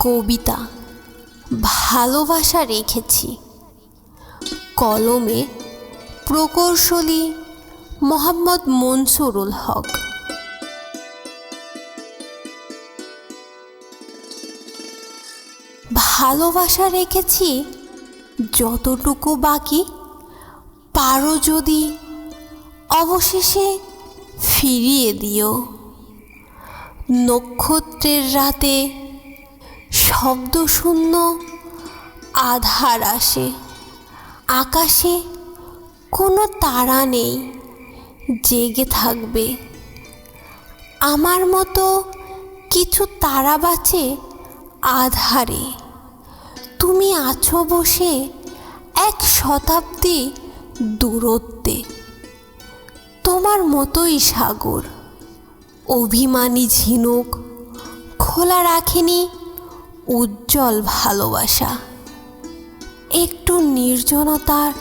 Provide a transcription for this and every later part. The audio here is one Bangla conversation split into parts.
কবিতা ভালোবাসা রেখেছি। কলমে প্রকৌশলী মোহাম্মদ মনসুরুল হক। ভালোবাসা রেখেছি যতটুকু বাকি, পারো যদি অবশেষে ফিরিয়ে দিও। নক্ষত্রের রাতে শব্দশূন্য আধার আসে, আকাশে কোনো তারা নেই জেগে থাকবে। আমার মতো কিছু তারা বাঁচে আধারে। তুমি আছো বসে 1 শতাব্দী দূরত্বে। তোমার মতোই সাগর অভিমানী ঝিনুক খোলা রাখেনি উজ্জ্বল ভালোবাসা। একটু নির্জনতার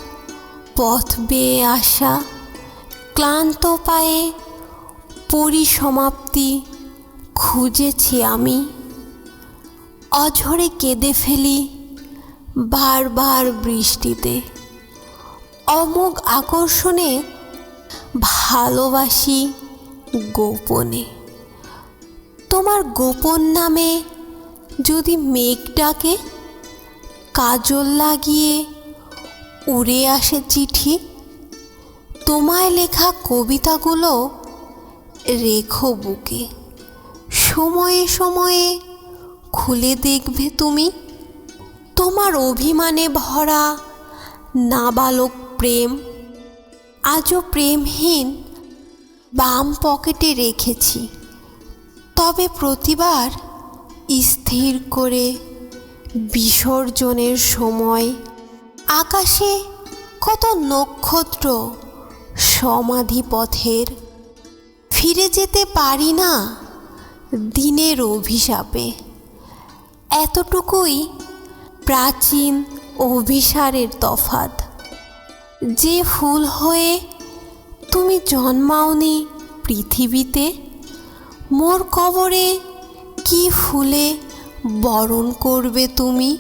পথ বেয়ে আসা ক্লান্ত পায়ে পরিসমাপ্তি খুঁজেছি আমি। অঝরে কেঁদে ফেলি বারবার বৃষ্টিতে। অমোঘ আকর্ষণে ভালোবাসি গোপনে। তোমার গোপন নামে যদি মেঘ ডাকে, কাজল লাগিয়ে উড়ে আসে চিঠি। তোমায় লেখা কবিতাগুলো রেখো বুকে, সময়ে সময়ে খুলে দেখবে তুমি। তোমার অভিমানে ভরা নাবালক প্রেম আজও প্রেমহীন বাম পকেটে রেখেছি। তবে প্রতিবার স্থির করে বিসর্জনের সময় আকাশে কত নক্ষত্র সমাধি পথের। ফিরে যেতে পারি না দিনের অভিশাপে। এতটুকুই প্রাচীন অভিসারের তফাৎ। যে ফুল হয়ে তুমি জন্মাওনি পৃথিবীতে, মোর কবরে কি ফুলে বরণ করবে তুমি।